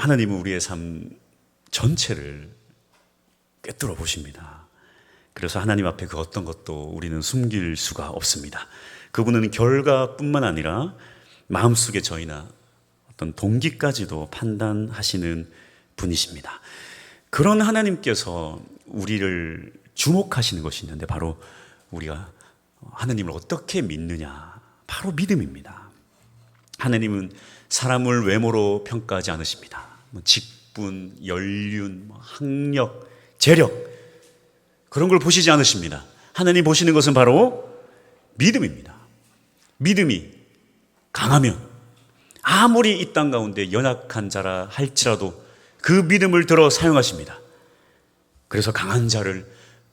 하나님은 우리의 삶 전체를 꿰뚫어 보십니다. 그래서 하나님 앞에 그 어떤 것도 우리는 숨길 수가 없습니다. 그분은 결과뿐만 아니라 마음속에 저희나 어떤 동기까지도 판단하시는 분이십니다. 그런 하나님께서 우리를 주목하시는 것이 있는데 바로 우리가 하나님을 어떻게 믿느냐, 바로 믿음입니다. 하나님은 사람을 외모로 평가하지 않으십니다. 직분, 연륜, 학력, 재력 그런 걸 보시지 않으십니다. 하나님 보시는 것은 바로 믿음입니다. 믿음이 강하면 아무리 이 땅 가운데 연약한 자라 할지라도 그 믿음을 들어 사용하십니다. 그래서 강한 자를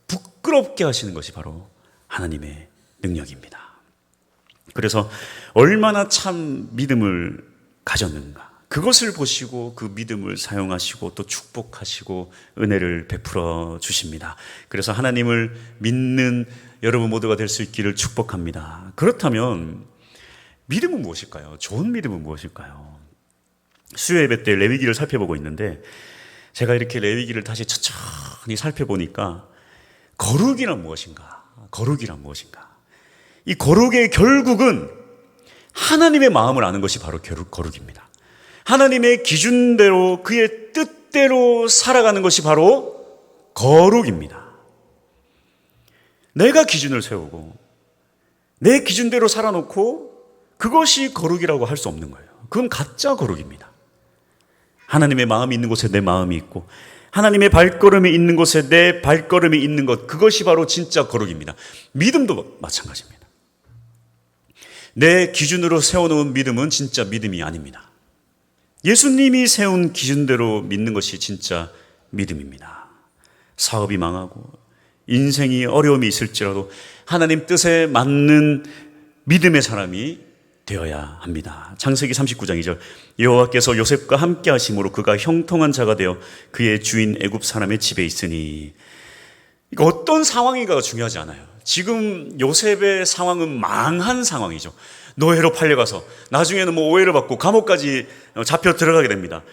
부끄럽게 하시는 것이 바로 하나님의 능력입니다. 그래서 얼마나 참 믿음을 가졌는가, 그것을 보시고 그 믿음을 사용하시고 또 축복하시고 은혜를 베풀어 주십니다. 그래서 하나님을 믿는 여러분 모두가 될 수 있기를 축복합니다. 그렇다면 믿음은 무엇일까요? 좋은 믿음은 무엇일까요? 수요 예배 때 레위기를 살펴보고 있는데 제가 이렇게 레위기를 다시 천천히 살펴보니까 거룩이란 무엇인가? 거룩이란 무엇인가? 이 거룩의 결국은 하나님의 마음을 아는 것이 바로 거룩입니다. 하나님의 기준대로 그의 뜻대로 살아가는 것이 바로 거룩입니다. 내가 기준을 세우고 내 기준대로 살아놓고 그것이 거룩이라고 할 수 없는 거예요. 그건 가짜 거룩입니다. 하나님의 마음이 있는 곳에 내 마음이 있고 하나님의 발걸음이 있는 곳에 내 발걸음이 있는 것, 그것이 바로 진짜 거룩입니다. 믿음도 마찬가지입니다. 내 기준으로 세워놓은 믿음은 진짜 믿음이 아닙니다. 예수님이 세운 기준대로 믿는 것이 진짜 믿음입니다. 사업이 망하고 인생이 어려움이 있을지라도 하나님 뜻에 맞는 믿음의 사람이 되어야 합니다. 창세기 39장 2절 여호와께서 요셉과 함께 하심으로 그가 형통한 자가 되어 그의 주인 애굽 사람의 집에 있으니, 이거 어떤 상황인가가 중요하지 않아요. 지금 요셉의 상황은 망한 상황이죠. 노예로 팔려가서 나중에는 오해를 받고 감옥까지 잡혀 들어가게 됩니다.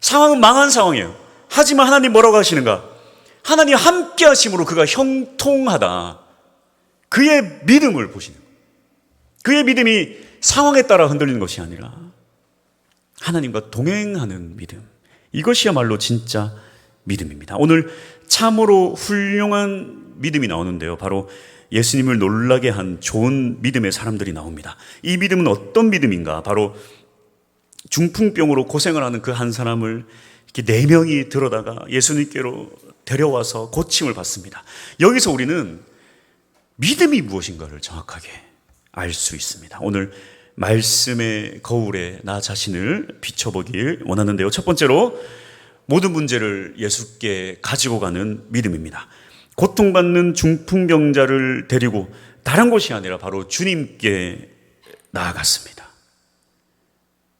상황은 망한 상황이에요. 하지만 하나님 뭐라고 하시는가? 하나님 함께 하심으로 그가 형통하다. 그의 믿음을 보시는 거예요. 그의 믿음이 상황에 따라 흔들리는 것이 아니라 하나님과 동행하는 믿음, 이것이야말로 진짜 믿음입니다. 오늘 참으로 훌륭한 믿음이 나오는데요, 바로 예수님을 놀라게 한 좋은 믿음의 사람들이 나옵니다. 이 믿음은 어떤 믿음인가? 바로 중풍병으로 고생을 하는 그 한 사람을 이렇게 4명이 들어다가 예수님께로 데려와서 고침을 받습니다. 여기서 우리는 믿음이 무엇인가를 정확하게 알 수 있습니다. 오늘 말씀의 거울에 나 자신을 비춰보길 원하는데요, 첫 번째로 모든 문제를 예수께 가지고 가는 믿음입니다. 고통받는 중풍병자를 데리고 다른 곳이 아니라 바로 주님께 나아갔습니다.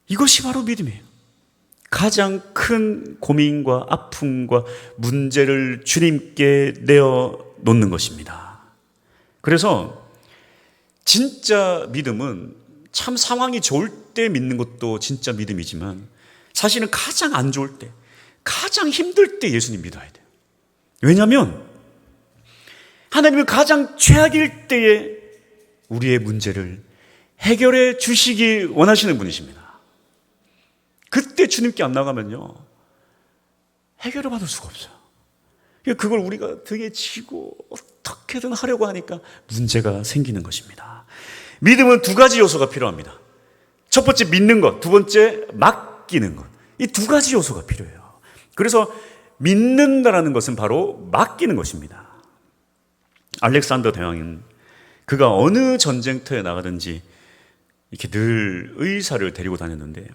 이것이 바로 믿음이에요. 가장 큰 고민과 아픔과 문제를 주님께 내어놓는 것입니다. 그래서 진짜 믿음은 참 상황이 좋을 때 믿는 것도 진짜 믿음이지만 사실은 가장 안 좋을 때, 가장 힘들 때 예수님 믿어야 돼요. 왜냐하면 하나님은 가장 최악일 때에 우리의 문제를 해결해 주시기 원하시는 분이십니다. 그때 주님께 안 나가면요, 해결을 받을 수가 없어요. 그걸 우리가 등에 지고 어떻게든 하려고 하니까 문제가 생기는 것입니다. 믿음은 2가지 요소가 필요합니다. 첫 번째 믿는 것, 두 번째 맡기는 것. 이 2가지 요소가 필요해요. 그래서 믿는다라는 것은 바로 맡기는 것입니다. 알렉산더 대왕은 그가 어느 전쟁터에 나가든지 이렇게 늘 의사를 데리고 다녔는데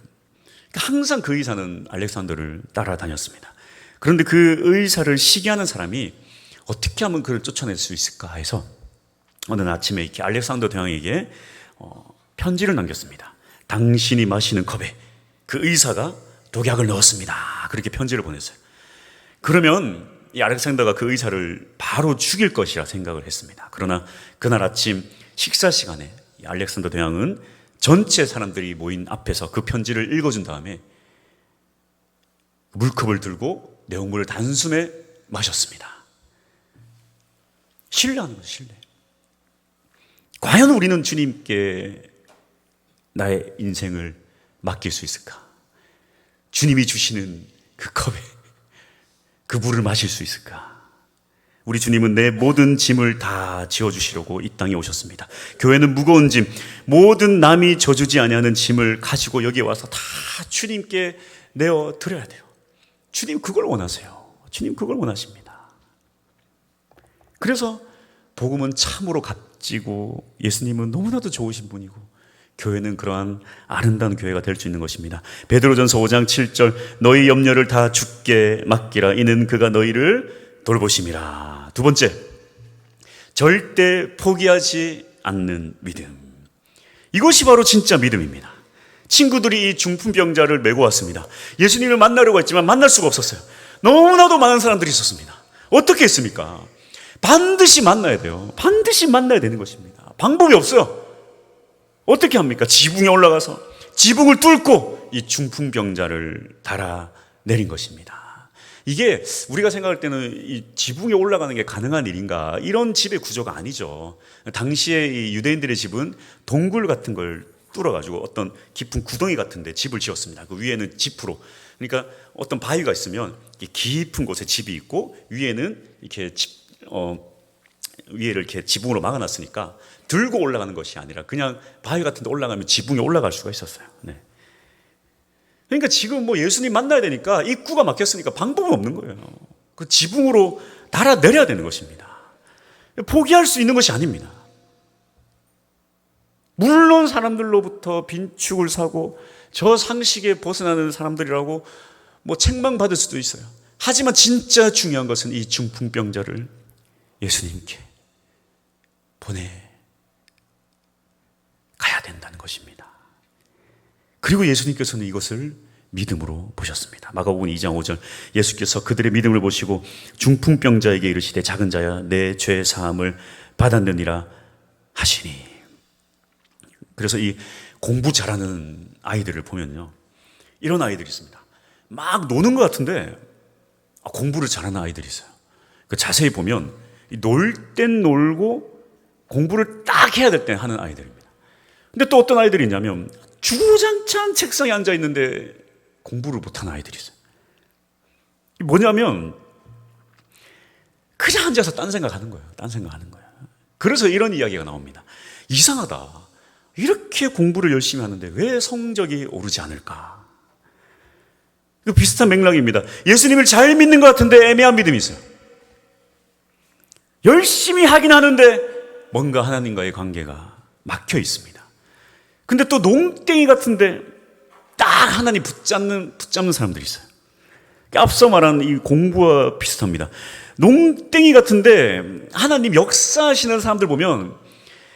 항상 그 의사는 알렉산더를 따라다녔습니다. 그런데 그 의사를 시기하는 사람이 어떻게 하면 그를 쫓아낼 수 있을까 해서 어느 아침에 이렇게 알렉산더 대왕에게 편지를 남겼습니다. 당신이 마시는 컵에 그 의사가 독약을 넣었습니다. 그렇게 편지를 보냈어요. 그러면 이 알렉산더가 그 의사를 바로 죽일 것이라 생각을 했습니다. 그러나 그날 아침 식사 시간에 이 알렉산더 대왕은 전체 사람들이 모인 앞에서 그 편지를 읽어준 다음에 물컵을 들고 내용물을 단숨에 마셨습니다. 신뢰하는 거죠, 신뢰. 과연 우리는 주님께 나의 인생을 맡길 수 있을까? 주님이 주시는 그 컵에 그 물을 마실 수 있을까? 우리 주님은 내 모든 짐을 다 지어주시려고 이 땅에 오셨습니다. 교회는 무거운 짐, 모든 남이 져주지 아니하는 짐을 가지고 여기에 와서 다 주님께 내어 드려야 돼요. 주님 그걸 원하세요. 주님 그걸 원하십니다. 그래서 복음은 참으로 값지고 예수님은 너무나도 좋으신 분이고 교회는 그러한 아름다운 교회가 될 수 있는 것입니다. 베드로전서 5장 7절 너희 염려를 다 주께 맡기라 이는 그가 너희를 돌보심이라. 두 번째, 절대 포기하지 않는 믿음. 이것이 바로 진짜 믿음입니다. 친구들이 이 중풍병자를 메고 왔습니다. 예수님을 만나려고 했지만 만날 수가 없었어요. 너무나도 많은 사람들이 있었습니다. 어떻게 했습니까? 반드시 만나야 돼요. 반드시 만나야 되는 것입니다. 방법이 없어요. 어떻게 합니까? 지붕에 올라가서 지붕을 뚫고 이 중풍병자를 달아내린 것입니다. 이게 우리가 생각할 때는 이 지붕에 올라가는 게 가능한 일인가? 이런 집의 구조가 아니죠. 당시에 이 유대인들의 집은 동굴 같은 걸 뚫어가지고 어떤 깊은 구덩이 같은데 집을 지었습니다. 그 위에는 지프로. 그러니까 어떤 바위가 있으면 깊은 곳에 집이 있고 위에는 이렇게 위에를 이렇게 지붕으로 막아놨으니까 들고 올라가는 것이 아니라 그냥 바위 같은 데 올라가면 지붕에 올라갈 수가 있었어요. 네. 그러니까 지금 뭐 예수님 만나야 되니까 입구가 막혔으니까 방법은 없는 거예요. 그 지붕으로 달아내려야 되는 것입니다. 포기할 수 있는 것이 아닙니다. 물론 사람들로부터 빈축을 사고 저 상식에 벗어나는 사람들이라고 뭐 책망받을 수도 있어요. 하지만 진짜 중요한 것은 이 중풍병자를 예수님께 보내 가야 된다는 것입니다. 그리고 예수님께서는 이것을 믿음으로 보셨습니다. 마가복음 2장 5절 예수께서 그들의 믿음을 보시고 중풍병자에게 이르시되 작은 자야 내 죄 사함을 받았느니라 하시니. 그래서 이 공부 잘하는 아이들을 보면요, 이런 아이들이 있습니다. 막 노는 것 같은데 공부를 잘하는 아이들이 있어요. 자세히 보면 놀 땐 놀고 공부를 딱 해야 될 때 하는 아이들입니다. 근데 또 어떤 아이들이 있냐면 주구장창 책상에 앉아 있는데 공부를 못하는 아이들이 있어요. 뭐냐면 그냥 앉아서 딴 생각하는 거예요. 딴 생각하는 거예요. 그래서 이런 이야기가 나옵니다. 이상하다. 이렇게 공부를 열심히 하는데 왜 성적이 오르지 않을까? 비슷한 맥락입니다. 예수님을 잘 믿는 것 같은데 애매한 믿음이 있어요. 열심히 하긴 하는데 뭔가 하나님과의 관계가 막혀 있습니다. 근데 또 농땡이 같은데 딱 하나님 붙잡는 사람들이 있어요. 앞서 말한 이 공부와 비슷합니다. 농땡이 같은데 하나님 역사하시는 사람들 보면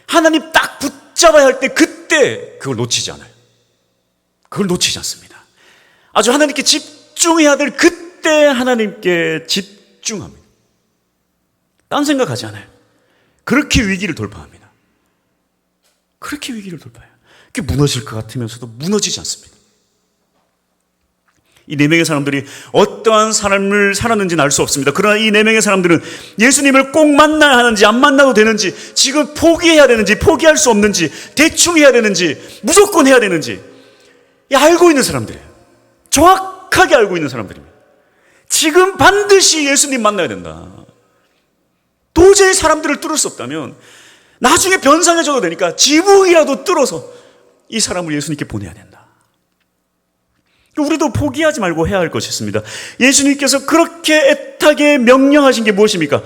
하나님 딱 붙잡아야 할 때 그때 그걸 놓치지 않아요. 그걸 놓치지 않습니다. 아주 하나님께 집중해야 될 그때 하나님께 집중합니다. 딴 생각하지 않아요. 그렇게 위기를 돌파합니다. 그렇게 위기를 돌파해요. 그게 무너질 것 같으면서도 무너지지 않습니다. 이 네 명의 사람들이 어떠한 삶을 살았는지는 알 수 없습니다. 그러나 이 네 명의 사람들은 예수님을 꼭 만나야 하는지 안 만나도 되는지, 지금 포기해야 되는지 포기할 수 없는지, 대충 해야 되는지 무조건 해야 되는지 알고 있는 사람들이에요. 정확하게 알고 있는 사람들입니다. 지금 반드시 예수님 만나야 된다. 도저히 사람들을 뚫을 수 없다면 나중에 변상해져도 되니까 지붕이라도 뚫어서 이 사람을 예수님께 보내야 된다. 우리도 포기하지 말고 해야 할 것이 있습니다. 예수님께서 그렇게 애타게 명령하신 게 무엇입니까?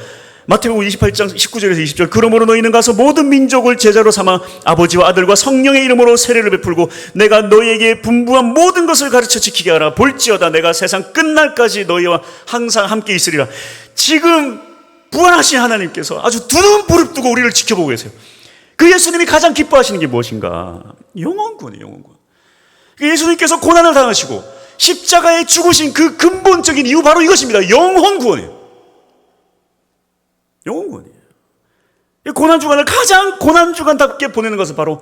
마태복음 28장 19절에서 20절 그러므로 너희는 가서 모든 민족을 제자로 삼아 아버지와 아들과 성령의 이름으로 세례를 베풀고 내가 너희에게 분부한 모든 것을 가르쳐 지키게 하라. 볼지어다 내가 세상 끝날까지 너희와 항상 함께 있으리라. 지금 부활하신 하나님께서 아주 두 눈 부릅뜨고 우리를 지켜보고 계세요. 그 예수님이 가장 기뻐하시는 게 무엇인가? 영원구원이에요. 영원구원. 예수님께서 고난을 당하시고 십자가에 죽으신 그 근본적인 이유 바로 이것입니다. 영혼구원이에요. 영혼구원이에요. 고난주간을 가장 고난주간답게 보내는 것은 바로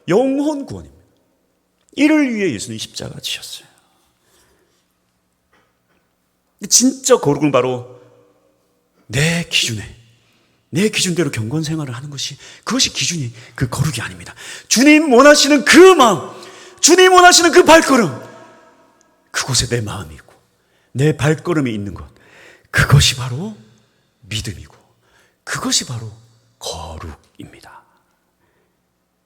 영혼구원입니다. 이를 위해 예수님이 십자가 지셨어요. 진짜 거룩은 바로 내 기준대로 경건 생활을 하는 것이, 그것이 기준이, 그 거룩이 아닙니다. 주님 원하시는 그 마음, 주님 원하시는 그 발걸음, 그곳에 내 마음이 있고 내 발걸음이 있는 것, 그것이 바로 믿음이고 그것이 바로 거룩입니다.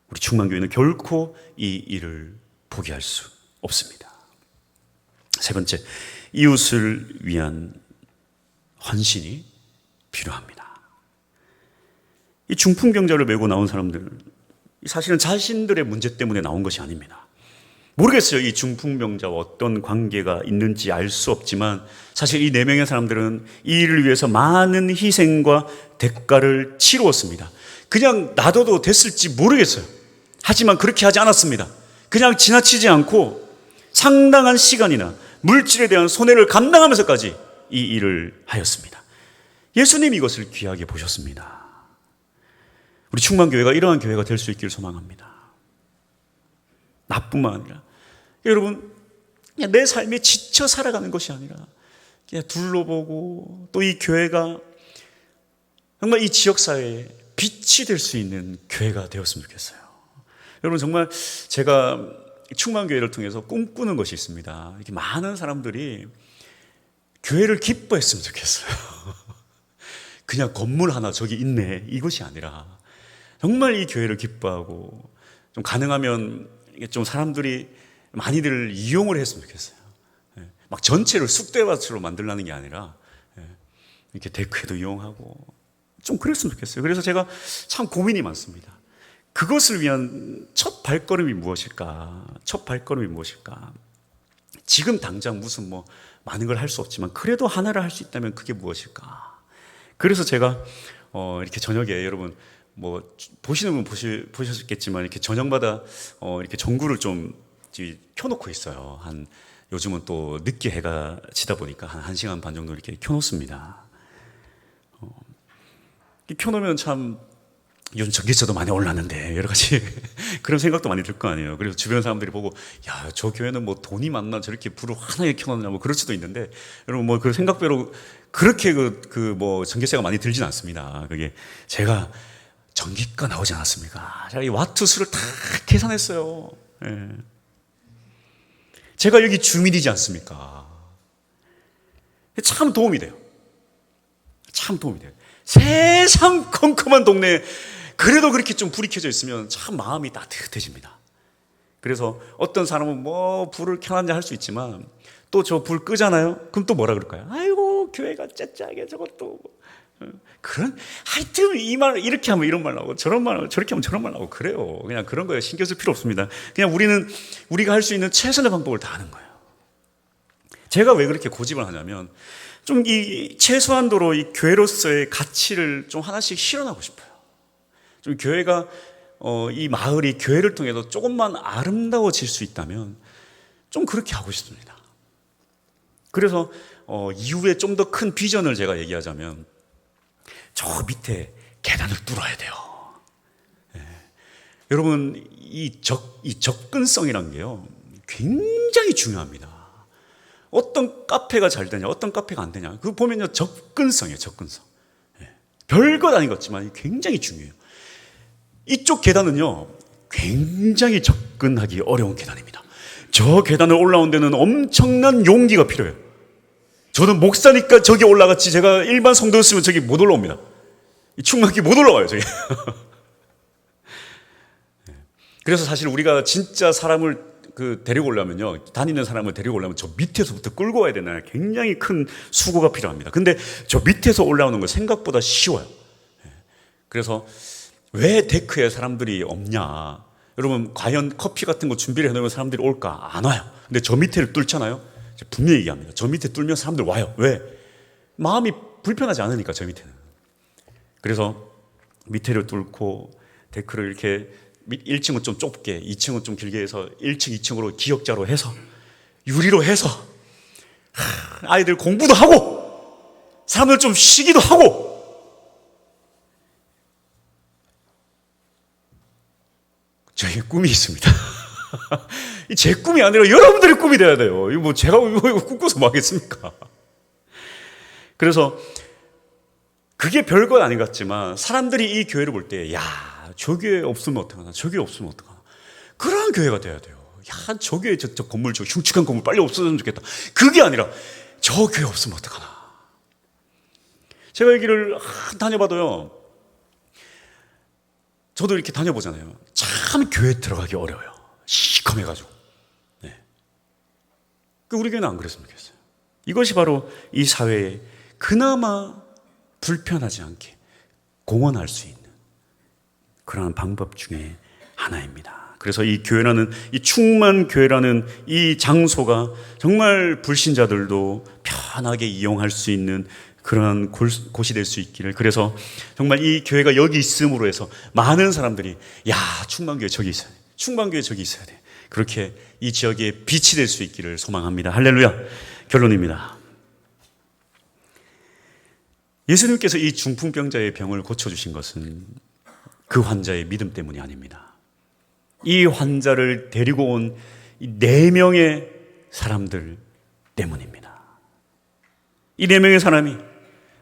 우리 충만교회는 결코 이 일을 포기할 수 없습니다. 세 번째, 이웃을 위한 헌신이 필요합니다. 이 중풍병자를 메고 나온 사람들, 사실은 자신들의 문제 때문에 나온 것이 아닙니다. 모르겠어요. 이 중풍병자와 어떤 관계가 있는지 알 수 없지만 사실 이 4명의 사람들은 이 일을 위해서 많은 희생과 대가를 치루었습니다. 그냥 놔둬도 됐을지 모르겠어요. 하지만 그렇게 하지 않았습니다. 그냥 지나치지 않고 상당한 시간이나 물질에 대한 손해를 감당하면서까지 이 일을 하였습니다. 예수님이 이것을 귀하게 보셨습니다. 우리 충만교회가 이러한 교회가 될 수 있기를 소망합니다. 나뿐만 아니라 여러분, 그냥 내 삶에 지쳐 살아가는 것이 아니라 그냥 둘러보고 또 이 교회가 정말 이 지역사회에 빛이 될 수 있는 교회가 되었으면 좋겠어요. 여러분, 정말 제가 충만교회를 통해서 꿈꾸는 것이 있습니다. 이렇게 많은 사람들이 교회를 기뻐했으면 좋겠어요. 그냥 건물 하나 저기 있네, 이것이 아니라 정말 이 교회를 기뻐하고 좀 가능하면 이게 좀 사람들이 많이들 이용을 했으면 좋겠어요. 막 전체를 쑥대밭으로 만들라는 게 아니라 이렇게 데크에도 이용하고 좀 그랬으면 좋겠어요. 그래서 제가 참 고민이 많습니다. 그것을 위한 첫 발걸음이 무엇일까? 첫 발걸음이 무엇일까? 지금 당장 무슨 뭐 많은 걸 할 수 없지만 그래도 하나를 할 수 있다면 그게 무엇일까? 그래서 제가 이렇게 저녁에 여러분 뭐 보시는 분 보셨겠지만 이렇게 저녁마다 이렇게 전구를 좀 켜놓고 있어요. 요즘은 또 늦게 해가 지다 보니까 한 1시간 반 정도 이렇게 켜놓습니다. 켜놓으면 참 요즘 전기세도 많이 올랐는데 여러 가지 그런 생각도 많이 들 거 아니에요. 그래서 주변 사람들이 보고 야, 저 교회는 뭐 돈이 많나 저렇게 불을 환하게 켜놓냐 뭐 그럴 수도 있는데 여러분 뭐 그 생각대로 그렇게 뭐 전기세가 많이 들진 않습니다. 그게 제가 전기가 나오지 않았습니까? 제가 이 와트 수를 다 계산했어요. 예. 제가 여기 주민이지 않습니까? 참 도움이 돼요. 참 도움이 돼요. 세상 컴컴한 동네에 그래도 그렇게 좀 불이 켜져 있으면 참 마음이 따뜻해집니다. 그래서 어떤 사람은 뭐 불을 켜놨냐 할 수 있지만 또 저 불 끄잖아요? 그럼 또 뭐라 그럴까요? 아이고 교회가 째짜게 저것도 그런 하여튼 이 말 이렇게 하면 이런 말 나오고 저런 말 저렇게 하면 저런 말 나오고 그래요. 그냥 그런 거에 신경 쓸 필요 없습니다. 그냥 우리가 할 수 있는 최선의 방법을 다 하는 거예요. 제가 왜 그렇게 고집을 하냐면 좀 이 최소한도로 이 교회로서의 가치를 좀 하나씩 실현하고 싶어요. 좀 교회가 이 마을이 교회를 통해서 조금만 아름다워질 수 있다면 좀 그렇게 하고 싶습니다. 그래서 이후에 좀 더 큰 비전을 제가 얘기하자면 저 밑에 계단을 뚫어야 돼요. 예. 여러분 이 접근성이란 게요 굉장히 중요합니다. 어떤 카페가 잘 되냐, 어떤 카페가 안 되냐, 그거 보면요 접근성이에요, 접근성. 예. 별것 아닌 것 같지만 굉장히 중요해요. 이쪽 계단은요 굉장히 접근하기 어려운 계단입니다. 저 계단을 올라온 데는 엄청난 용기가 필요해요. 저는 목사니까 저기 올라갔지 제가 일반 성도였으면 저기 못 올라옵니다. 충만기 못 올라와요 저기. 그래서 사실 우리가 진짜 사람을 데리고 오려면요, 다니는 사람을 데리고 오려면 저 밑에서부터 끌고 와야 되나요? 굉장히 큰 수고가 필요합니다. 근데 저 밑에서 올라오는 거 생각보다 쉬워요. 그래서 왜 데크에 사람들이 없냐? 여러분 과연 커피 같은 거 준비를 해놓으면 사람들이 올까? 안 와요. 근데 저 밑에를 뚫잖아요. 분명히 얘기합니다. 저 밑에 뚫면 사람들 와요. 왜? 마음이 불편하지 않으니까 저 밑에는. 그래서 밑에를 뚫고 데크를 이렇게 1층은 좀 좁게 2층은 좀 길게 해서 1층 2층으로 기역자로 해서 유리로 해서 아이들 공부도 하고 사람들 좀 쉬기도 하고 저에게 꿈이 있습니다. 제 꿈이 아니라 여러분들의 꿈이 돼야 돼요. 이거 뭐 제가 이거 꿈꿔서 뭐 하겠습니까? 그래서 그게 별거 아닌 것 같지만 사람들이 이 교회를 볼 때, 야, 저 교회 없으면 어떡하나, 저 교회 없으면 어떡하나. 그런 교회가 돼야 돼요. 야, 저 교회 저 건물, 저 흉측한 건물 빨리 없어졌으면 좋겠다. 그게 아니라 저 교회 없으면 어떡하나. 제가 여기를 다녀봐도요, 저도 이렇게 다녀보잖아요. 참 교회 들어가기 어려워요. 시커매가지고. 네. 우리 교회는 안 그랬으면 좋겠어요. 이것이 바로 이 사회에 그나마 불편하지 않게 공헌할 수 있는 그러한 방법 중에 하나입니다. 그래서 이 교회라는, 이 충만교회라는 이 장소가 정말 불신자들도 편하게 이용할 수 있는 그러한 곳이 될 수 있기를, 그래서 정말 이 교회가 여기 있음으로 해서 많은 사람들이, 야, 충만교회 저기 있어야 돼, 충만교회 저기 있어야 돼, 그렇게 이 지역에 빛이 될 수 있기를 소망합니다. 할렐루야. 결론입니다. 예수님께서 이 중풍병자의 병을 고쳐주신 것은 그 환자의 믿음 때문이 아닙니다. 이 환자를 데리고 온 이 4명의 사람들 때문입니다. 이 4명의 사람이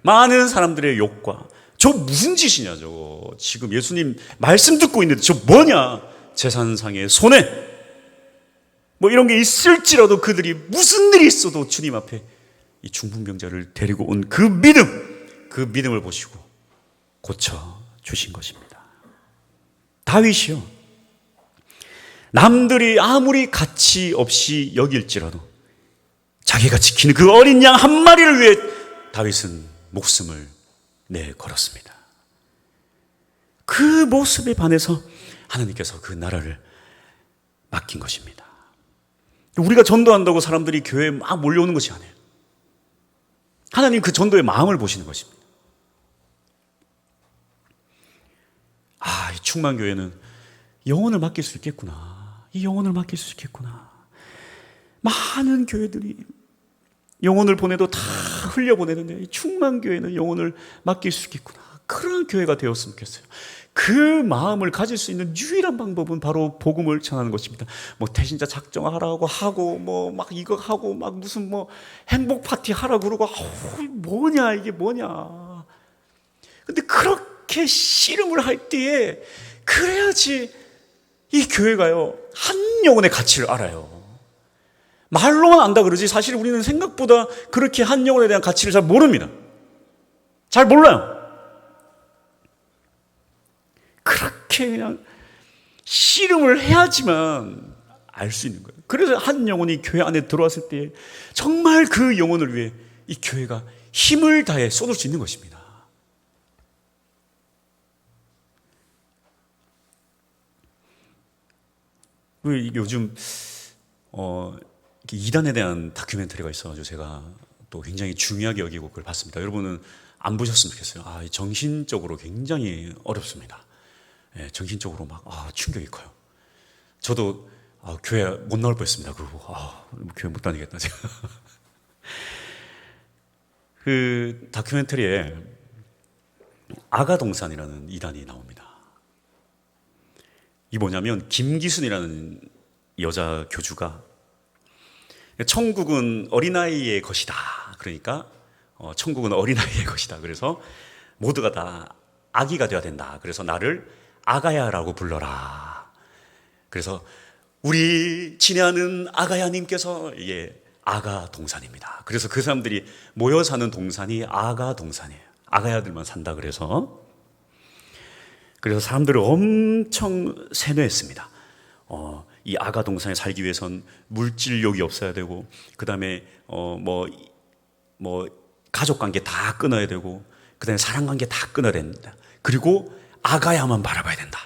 많은 사람들의 욕과, 저 무슨 짓이냐, 저거 지금 예수님 말씀 듣고 있는데 저 뭐냐, 재산상의 손해 뭐 이런 게 있을지라도 그들이 무슨 일이 있어도 주님 앞에 이 중풍병자를 데리고 온 그 믿음, 그 믿음을 보시고 고쳐주신 것입니다. 다윗이요, 남들이 아무리 가치 없이 여길지라도 자기가 지키는 그 어린 양 한 마리를 위해 다윗은 목숨을 내걸었습니다. 그 모습에 반해서 하나님께서 그 나라를 맡긴 것입니다. 우리가 전도한다고 사람들이 교회에 막 몰려오는 것이 아니에요. 하나님 그 전도의 마음을 보시는 것입니다. 아, 이 충만교회는 영혼을 맡길 수 있겠구나. 이 영혼을 맡길 수 있겠구나. 많은 교회들이 영혼을 보내도 다 흘려보내는데 이 충만교회는 영혼을 맡길 수 있겠구나. 그런 교회가 되었으면 좋겠어요. 그 마음을 가질 수 있는 유일한 방법은 바로 복음을 전하는 것입니다. 뭐 태신자 작정하라고 하고, 뭐 막 이거 하고, 막 무슨 뭐 행복 파티 하라고 그러고, 뭐냐 이게 뭐냐. 근데 그렇게 씨름을 할 때에 그래야지 이 교회가요 한 영혼의 가치를 알아요. 말로만 안다 그러지 사실 우리는 생각보다 그렇게 한 영혼에 대한 가치를 잘 모릅니다. 잘 몰라요. 그렇게 그냥 씨름을 해야지만 알 수 있는 거예요. 그래서 한 영혼이 교회 안에 들어왔을 때 정말 그 영혼을 위해 이 교회가 힘을 다해 쏟을 수 있는 것입니다. 요즘 이단에 대한 다큐멘터리가 있어가지고 제가 또 굉장히 중요하게 여기고 그걸 봤습니다. 여러분은 안 보셨으면 좋겠어요. 정신적으로 굉장히 어렵습니다. 예, 정신적으로 막 충격이 커요. 저도 교회 못 나올 뻔했습니다. 그리고 교회 못 다니겠다 제가. 그 다큐멘터리에 아가동산이라는 이단이 나옵니다. 이게 뭐냐면 김기순이라는 여자 교주가 천국은 어린아이의 것이다. 그러니까 천국은 어린아이의 것이다. 그래서 모두가 다 아기가 되어야 된다. 그래서 나를 아가야라고 불러라. 그래서 우리 친애하는 아가야님께서 이게 아가동산입니다. 그래서 그 사람들이 모여 사는 동산이 아가동산이에요. 아가야들만 산다 그래서 사람들을 엄청 세뇌했습니다. 이 아가동산에 살기 위해선 물질욕이 없어야 되고, 그 다음에 가족관계 다 끊어야 되고, 그 다음에 사랑관계 다 끊어야 된다. 그리고 아가야만 바라봐야 된다.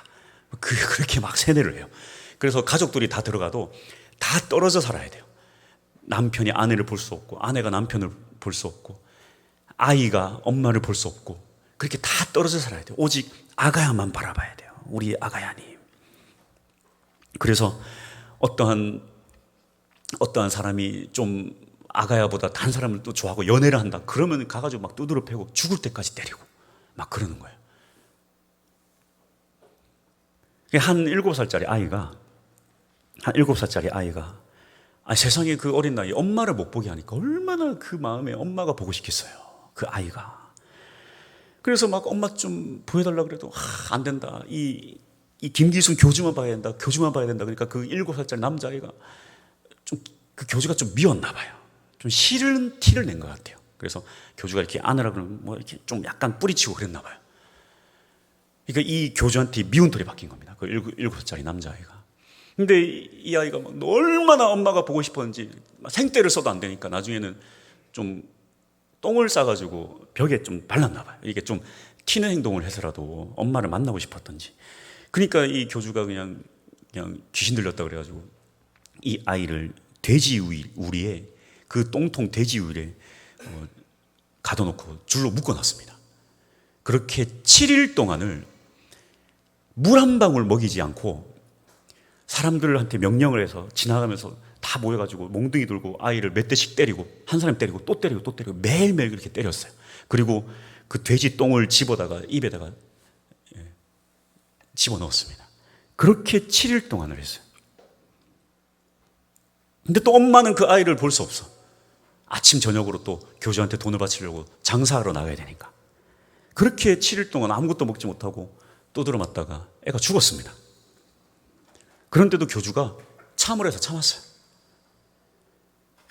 그렇게 막 세뇌를 해요. 그래서 가족들이 다 들어가도 다 떨어져 살아야 돼요. 남편이 아내를 볼 수 없고, 아내가 남편을 볼 수 없고, 아이가 엄마를 볼 수 없고, 그렇게 다 떨어져 살아야 돼요. 오직 아가야만 바라봐야 돼요. 우리 아가야님. 그래서 어떠한 사람이 좀 아가야보다 다른 사람을 또 좋아하고 연애를 한다. 그러면 가가지고 막 두드러 패고 죽을 때까지 때리고 막 그러는 거예요. 한 7살짜리 아이가 세상에 그 어린 나이에 엄마를 못 보게 하니까 얼마나 그 마음에 엄마가 보고 싶겠어요. 그 아이가. 그래서 막 엄마 좀 보여달라 그래도 안 된다. 이 김기순 교주만 봐야 된다. 교주만 봐야 된다. 그러니까 그 7살짜리 남자아이가 좀 그 교주가 좀 미웠나 봐요. 좀 싫은 티를 낸 것 같아요. 그래서 교주가 이렇게 안으라 그러면 뭐 이렇게 좀 약간 뿌리치고 그랬나 봐요. 그러니까 이 교주한테 미운 털이 바뀐 겁니다. 그 7살짜리 남자아이가. 근데 이 아이가 막 얼마나 엄마가 보고 싶었는지 생떼를 써도 안 되니까 나중에는 좀 똥을 싸가지고 벽에 좀 발랐나 봐요. 이게 좀 튀는 행동을 해서라도 엄마를 만나고 싶었던지. 그러니까 이 교주가 그냥 귀신 들렸다 그래가지고 이 아이를 돼지 우리에 그 똥통 돼지 우리에 가둬놓고 줄로 묶어놨습니다. 그렇게 7일 동안을 물 한 방울 먹이지 않고 사람들한테 명령을 해서 지나가면서 다 모여가지고 몽둥이 들고 아이를 몇 대씩 때리고 한 사람 때리고 또 때리고 또 때리고 매일매일 그렇게 때렸어요. 그리고 그 돼지 똥을 집어다가 입에다가 집어넣었습니다. 그렇게 7일 동안을 했어요. 근데 또 엄마는 그 아이를 볼 수 없어. 아침 저녁으로 또 교주한테 돈을 바치려고 장사하러 나가야 되니까. 그렇게 7일 동안 아무것도 먹지 못하고 또 들어맞다가 애가 죽었습니다. 그런데도 교주가 참을 해서 참았어요.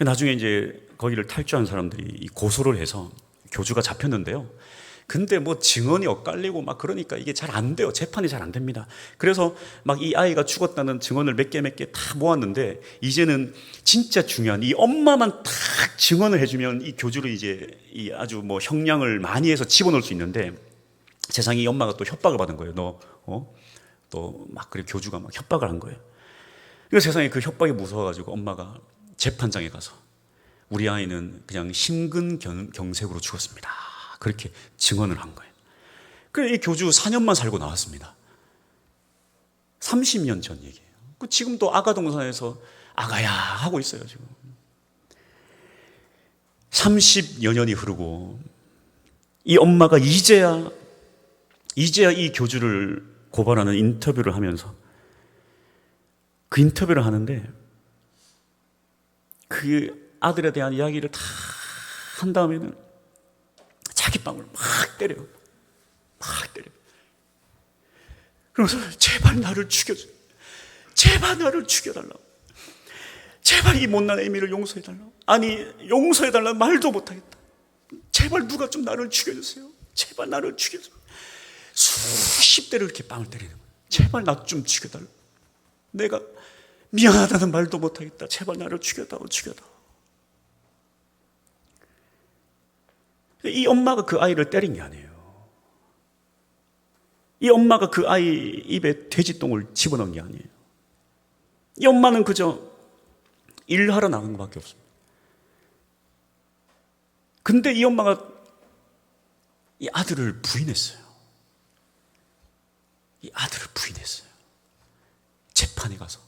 나중에 이제 거기를 탈주한 사람들이 고소를 해서 교주가 잡혔는데요. 근데 뭐 증언이 엇갈리고 막 그러니까 이게 잘 안 돼요. 재판이 잘 안 됩니다. 그래서 막 이 아이가 죽었다는 증언을 몇 개 다 모았는데 이제는 진짜 중요한 이 엄마만 딱 증언을 해주면 이 교주를 이제 이 아주 뭐 형량을 많이 해서 집어넣을 수 있는데 세상에 이 엄마가 또 협박을 받은 거예요. 또 막 그래 교주가 막 협박을 한 거예요. 그래서 세상에 그 협박이 무서워가지고 엄마가 재판장에 가서 우리 아이는 그냥 심근경색으로 죽었습니다. 그렇게 증언을 한 거예요. 그래서 이 교주 4년만 살고 나왔습니다. 30년 전 얘기예요. 지금도 아가동산에서 아가야 하고 있어요, 지금. 30여 년이 흐르고 이 엄마가 이제야 이 교주를 고발하는 인터뷰를 하면서 그 인터뷰를 하는데 그 아들에 대한 이야기를 다 한 다음에는 자기 빵을 막 때려요. 막 때려요. 그러면서 제발 나를 죽여줘. 제발 나를 죽여달라고. 제발 이 못난 애미를 용서해달라고. 아니 용서해달라는 말도 못하겠다. 제발 누가 좀 나를 죽여주세요. 제발 나를 죽여줘. 수십 대를 이렇게 빵을 때리는 거예요. 제발 나 좀 죽여달라고. 내가 미안하다는 말도 못하겠다. 제발 나를 죽여다오. 이 엄마가 그 아이를 때린 게 아니에요. 이 엄마가 그 아이 입에 돼지똥을 집어넣은 게 아니에요. 이 엄마는 그저 일하러 나간 것밖에 없습니다. 근데 이 엄마가 이 아들을 부인했어요. 이 아들을 부인했어요. 재판에 가서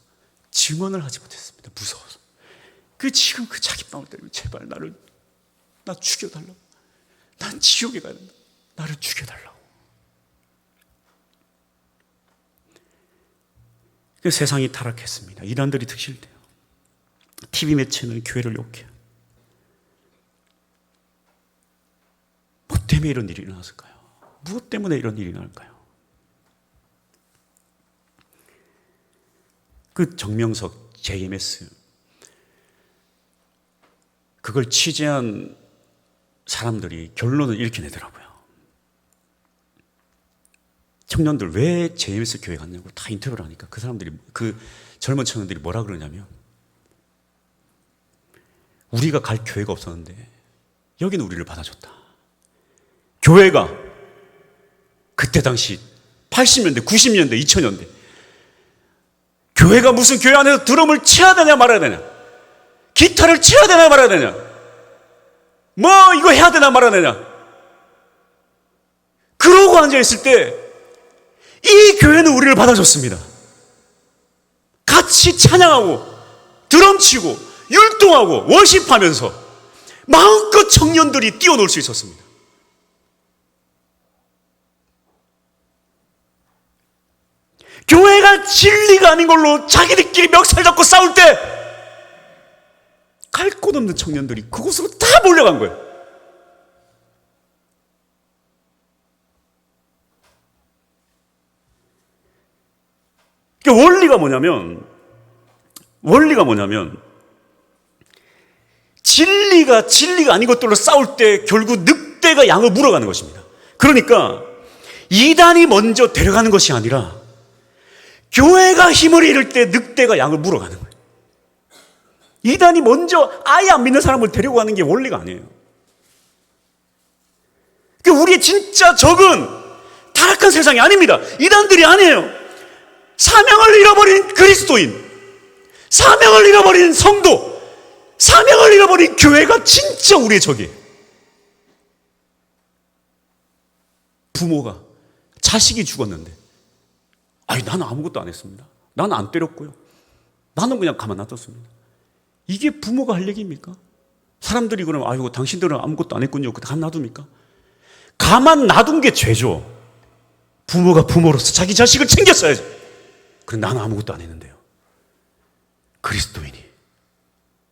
증언을 하지 못했습니다. 무서워서. 지금 그 자기 빵을 때리고 제발 나 죽여달라고. 난 지옥에 가야 된다. 나를 죽여달라고. 세상이 타락했습니다. 이단들이 득실돼요. TV 매체는 교회를 욕해요. 뭐 때문에 이런 일이 일어났을까요? 무엇 때문에 이런 일이 일어날까요? 그 정명석 JMS 그걸 취재한 사람들이 결론을 이렇게 내더라고요. 청년들 왜 JMS 교회 갔냐고 다 인터뷰를 하니까 그 사람들이 그 젊은 청년들이 뭐라 그러냐면 우리가 갈 교회가 없었는데 여기는 우리를 받아줬다. 교회가 그때 당시 80년대, 90년대, 2000년대 교회가 무슨 교회 안에서 드럼을 쳐야 되냐 말아야 되냐, 기타를 쳐야 되냐 말아야 되냐, 뭐 이거 해야 되냐 말아야 되냐, 그러고 앉아있을 때 이 교회는 우리를 받아줬습니다. 같이 찬양하고 드럼 치고 율동하고 워십하면서 마음껏 청년들이 뛰어놀 수 있었습니다. 교회가 진리가 아닌 걸로 자기들끼리 멱살 잡고 싸울 때 갈 곳 없는 청년들이 그곳으로 다 몰려간 거예요. 원리가 뭐냐면 진리가 아닌 것들로 싸울 때 결국 늑대가 양을 물어가는 것입니다. 그러니까 이단이 먼저 데려가는 것이 아니라 교회가 힘을 잃을 때 늑대가 양을 물어가는 거예요. 이단이 먼저 아예 안 믿는 사람을 데리고 가는 게 원리가 아니에요. 우리의 진짜 적은 타락한 세상이 아닙니다. 이단들이 아니에요. 사명을 잃어버린 그리스도인, 사명을 잃어버린 성도, 사명을 잃어버린 교회가 진짜 우리의 적이에요. 부모가 자식이 죽었는데 나는 아무것도 안 했습니다. 나는 안 때렸고요. 나는 그냥 가만 놔뒀습니다. 이게 부모가 할 얘기입니까? 사람들이 그러면 아이고 당신들은 아무것도 안 했군요. 가만 놔둡니까? 가만 놔둔 게 죄죠. 부모가 부모로서 자기 자식을 챙겼어야지. 그럼 나는 아무것도 안 했는데요. 그리스도인이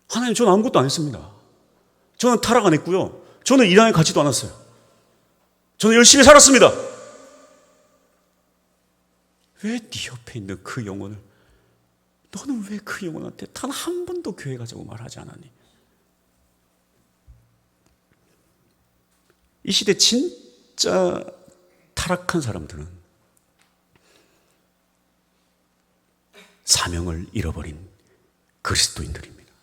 하나님, 저는 아무것도 안 했습니다. 저는 타락 안 했고요. 저는 이단에 가지도 않았어요. 저는 열심히 살았습니다. 왜 네 옆에 있는 그 영혼을, 너는 왜 그 영혼한테 단 한 번도 교회 가자고 말하지 않았니? 이 시대 진짜 타락한 사람들은 사명을 잃어버린 그리스도인들입니다.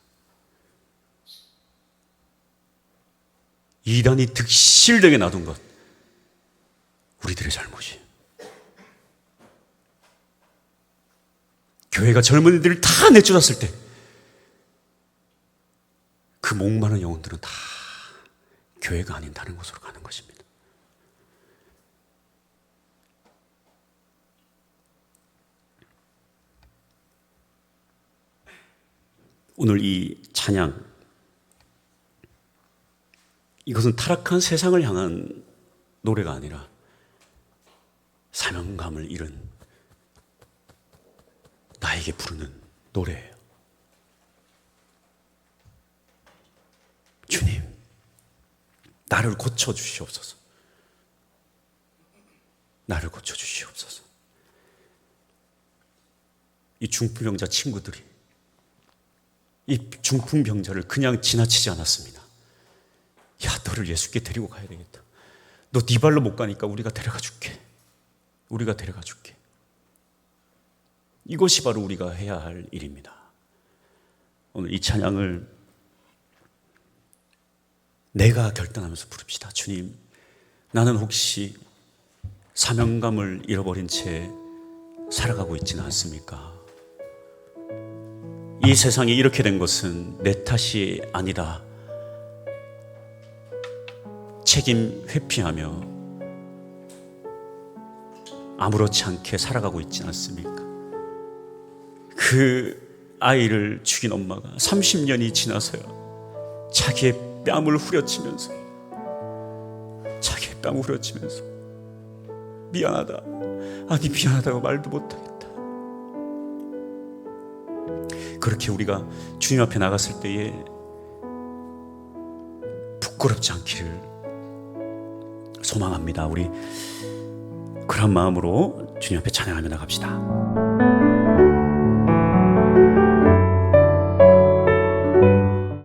이단이 득실되게 놔둔 것, 우리들의 잘못이에요. 교회가 젊은이들을 다 내쫓았을 때 그 목마른 영혼들은 다 교회가 아닌 다른 곳으로 가는 것입니다. 오늘 이 찬양, 이것은 타락한 세상을 향한 노래가 아니라 사명감을 잃은 나에게 부르는 노래예요. 주님, 나를 고쳐주시옵소서. 나를 고쳐주시옵소서. 이 중풍병자 친구들이 이 중풍병자를 그냥 지나치지 않았습니다. 야, 너를 예수께 데리고 가야 되겠다. 너 네 발로 못 가니까 우리가 데려가 줄게. 우리가 데려가 줄게. 이것이 바로 우리가 해야 할 일입니다. 오늘 이 찬양을 내가 결단하면서 부릅시다. 주님, 나는 혹시 사명감을 잃어버린 채 살아가고 있지는 않습니까? 이 세상이 이렇게 된 것은 내 탓이 아니다. 책임 회피하며 아무렇지 않게 살아가고 있지 않습니까? 그 아이를 죽인 엄마가 30년이 지나서야 자기의 뺨을 후려치면서 미안하다, 아니 미안하다고 말도 못하겠다. 그렇게 우리가 주님 앞에 나갔을 때에 부끄럽지 않기를 소망합니다. 우리 그런 마음으로 주님 앞에 찬양하며 나갑시다.